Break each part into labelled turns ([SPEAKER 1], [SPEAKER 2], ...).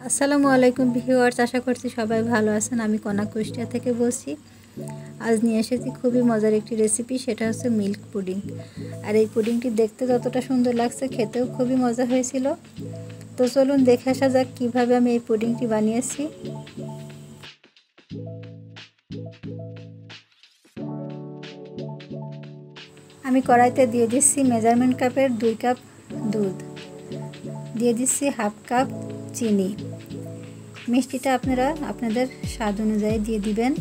[SPEAKER 1] আসসালামু আলাইকুম ভিউয়ার্স, আশা করছি সবাই ভালো আছেন। আমি কনা কুষ্টিয়া থেকে বলছি। আজ নিয়ে এসেছি খুবই মজার একটি রেসিপি, সেটা হচ্ছে মিল্ক পুডিং। আর এই পুডিংটি দেখতে যতটা সুন্দর লাগছে, খেতেও খুবই মজা হয়েছিল। তো চলুন দেখে আসা যাক কীভাবে আমি এই পুডিংটি বানিয়েছি। আমি কড়াইতে দিয়ে দিচ্ছি মেজারমেন্ট কাপের 2 কাপ দুধ, দিয়ে দিচ্ছি হাফ কাপ চিনি। মিষ্টিটা আপনারা আপনাদের স্বাদ অনুযায়ী দিয়ে দিবেন।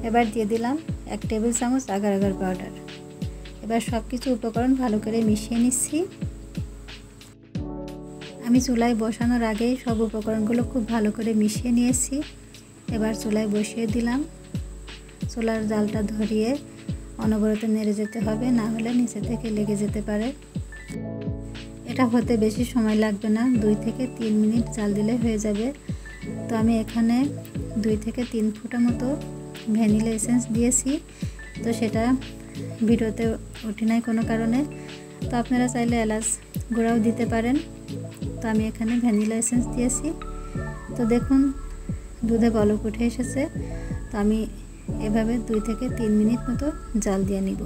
[SPEAKER 1] এবার দিয়ে দিলাম 1 টেবিল চামচ আগার আগার পাউডার। এবার সব কিছু উপকরণ ভালো করে মিশিয়ে নিচ্ছি। আমি চুলায় বসানোর আগেই সব উপকরণগুলো খুব ভালো করে মিশিয়ে নিয়েছি। এবার চুলায় বসিয়ে দিলাম। চুলার জালটা ধরিয়ে অনবরত নেড়ে যেতে হবে, না হলে নিচে থেকে লেগে যেতে পারে। এটা হতে বেশি সময় লাগবে না, 2 থেকে 3 মিনিট জাল দিলে হয়ে যাবে। তো আমি এখানে 2 থেকে 3 ফোঁটা মতো ভ্যানিলা এসেন্স দিয়েছি। তো সেটা ভিডিওতে ওঠে নাই কোনো কারণে, তো আপনারা চাইলে এলাচ গুঁড়াও দিতে পারেন। তো আমি এখানে ভ্যানিলা এসেন্স দিয়েছি। তো দেখুন দুধে বলক উঠে এসেছে। তো আমি এভাবে 2 থেকে 3 মিনিট মতো জাল দিয়ে নিব।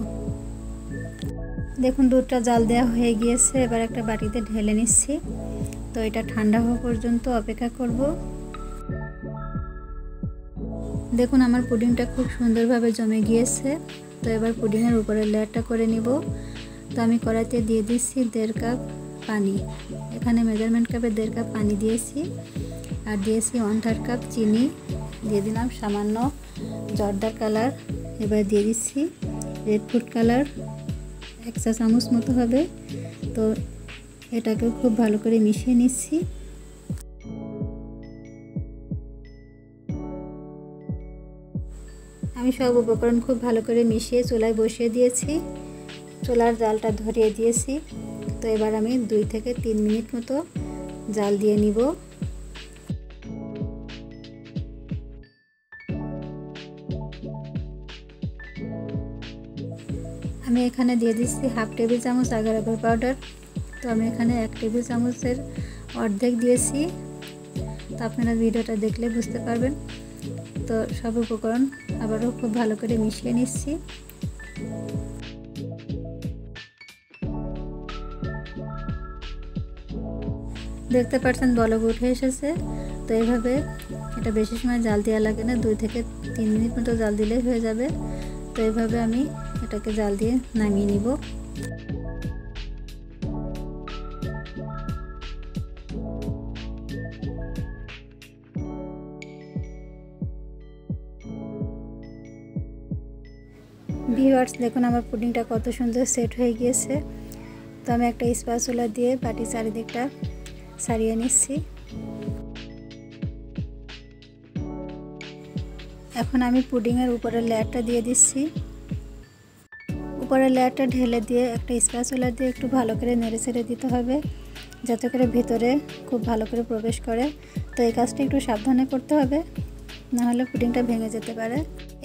[SPEAKER 1] দেখুন দুধটা জাল দেওয়া হয়ে গিয়েছে। এবার একটা বাটিতে ঢেলে নিচ্ছি। তো এটা ঠান্ডা হওয়া পর্যন্ত অপেক্ষা করব। দেখুন আমার পুডিংটা খুব সুন্দরভাবে জমে গিয়েছে। তো এবার পুডিংয়ের উপরে লেয়ারটা করে নিব। তো আমি কড়াইতে দিয়ে দিচ্ছি 1.5 কাপ পানি। এখানে মেজারমেন্ট কাপে 1.5 কাপ পানি দিয়েছি। আর দিয়েছি 1/3 কাপ চিনি, দিয়ে দিলাম সামান্য জর্দার কালার। এবার দিয়ে দিচ্ছি রেড ফুড কালার 1 চা চামচ মতো হবে। তো এটাকেও খুব ভালো করে মিশিয়ে নিচ্ছি। আমি সব উপকরণ খুব ভালো করে মিশিয়ে চুলায় বসিয়ে দিয়েছি। চুলার জালটা ধরিয়ে দিয়েছি। তো এবার আমি 2 থেকে 3 মিনিট মতো জাল দিয়ে নিব। আমি এখানে দিয়ে দিচ্ছি হাফ টেবিল চামচ আগার আগার পাউডার। তো আমি এখানে 1 টেবিল চামচের অর্ধেক দিয়েছি। তো আপনারা ভিডিওটা দেখলে বুঝতে পারবেন। তো সব উপকরণ আবারও খুব ভালো করে মিশিয়ে নিচ্ছি। দেখতে পাচ্ছেন বলক উঠে এসেছে। তো এইভাবে এটা বেশি সময় জাল দেওয়া লাগে না, 2 থেকে 3 মিনিট মতো জাল দিলেই হয়ে যাবে। তো এইভাবে আমি এটাকে জাল দিয়ে নামিয়ে নিব। ভিউয়ার্স দেখুন আমার পুডিংটা কত সুন্দর সেট হয়ে গিয়েছে। তো আমি একটা স্প্যাচুলা দিয়ে বাটি চারিদিকটা ছাড়িয়ে নিচ্ছি। এখন আমি পুডিংয়ের উপরের লেয়ারটা দিয়ে দিচ্ছি। উপরের লেয়ারটা ঢেলে দিয়ে একটা স্প্যাচুলা দিয়ে একটু ভালো করে নেড়ে ছেড়ে দিতে হবে, যাতে করে ভিতরে খুব ভালো করে প্রবেশ করে। তো এই কাজটা একটু সাবধানে করতে হবে, না হলে পুডিংটা ভেঙে যেতে পারে।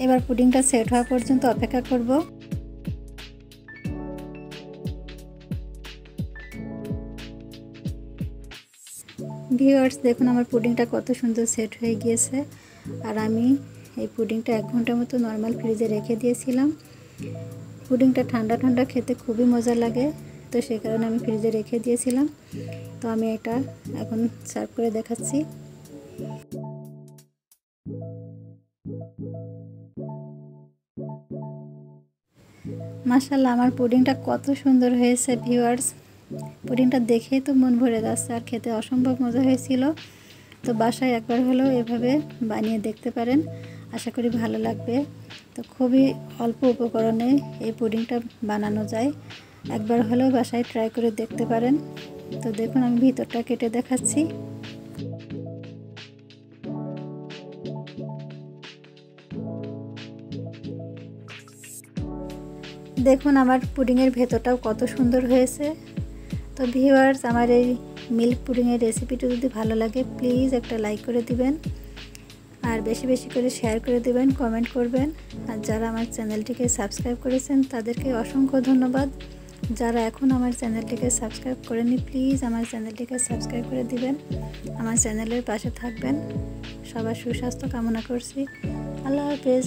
[SPEAKER 1] এবার পুডিংটা সেট হওয়া পর্যন্ত অপেক্ষা করব। ভিউয়ার্স দেখুন আমার পুডিংটা কত সুন্দর সেট হয়ে গিয়েছে। আর আমি এই পুডিংটা 1 ঘন্টার মতো নর্মাল ফ্রিজে রেখে দিয়েছিলাম। পুডিংটা ঠান্ডা ঠান্ডা খেতে খুবই মজা লাগে, তো সেই কারণে আমি ফ্রিজে রেখে দিয়েছিলাম। তো আমি এটা এখন সার্ভ করে দেখাচ্ছি। মাশাআল্লাহ আমার পুডিংটা কত সুন্দর হয়েছে ভিউয়ার্স। পুডিংটা দেখেই তো মন ভরে যাচ্ছে, আর খেতে অসম্ভব মজা হয়েছিল। তো বাসায় একবার হলেও এভাবে বানিয়ে দেখতে পারেন, আশা করি ভালো লাগবে। তো খুবই অল্প উপকরণে এই পুডিংটা বানানো যায়, একবার হলেও বাসায় ট্রাই করে দেখতে পারেন। তো দেখুন আমি ভিতরটা কেটে দেখাচ্ছি। দেখুন আমার পুডিংয়ের ভেতরটাও কত সুন্দর হয়েছে। তো ভিউয়ার্স আমার এই মিল্ক পুডিংয়ের রেসিপিটা যদি ভালো লাগে প্লিজ একটা লাইক করে দিবেন, আর বেশি বেশি করে শেয়ার করে দিবেন, কমেন্ট করবেন। আর যারা আমার চ্যানেলটিকে সাবস্ক্রাইব করেছেন তাদেরকে অসংখ্য ধন্যবাদ। যারা এখন আমার চ্যানেলটিকে সাবস্ক্রাইব করেনি প্লিজ আমার চ্যানেলটিকে সাবস্ক্রাইব করে দিবেন, আমার চ্যানেলের পাশে থাকবেন। সবার সুস্বাস্থ্য কামনা করছি। আল্লাহ হাফেজ।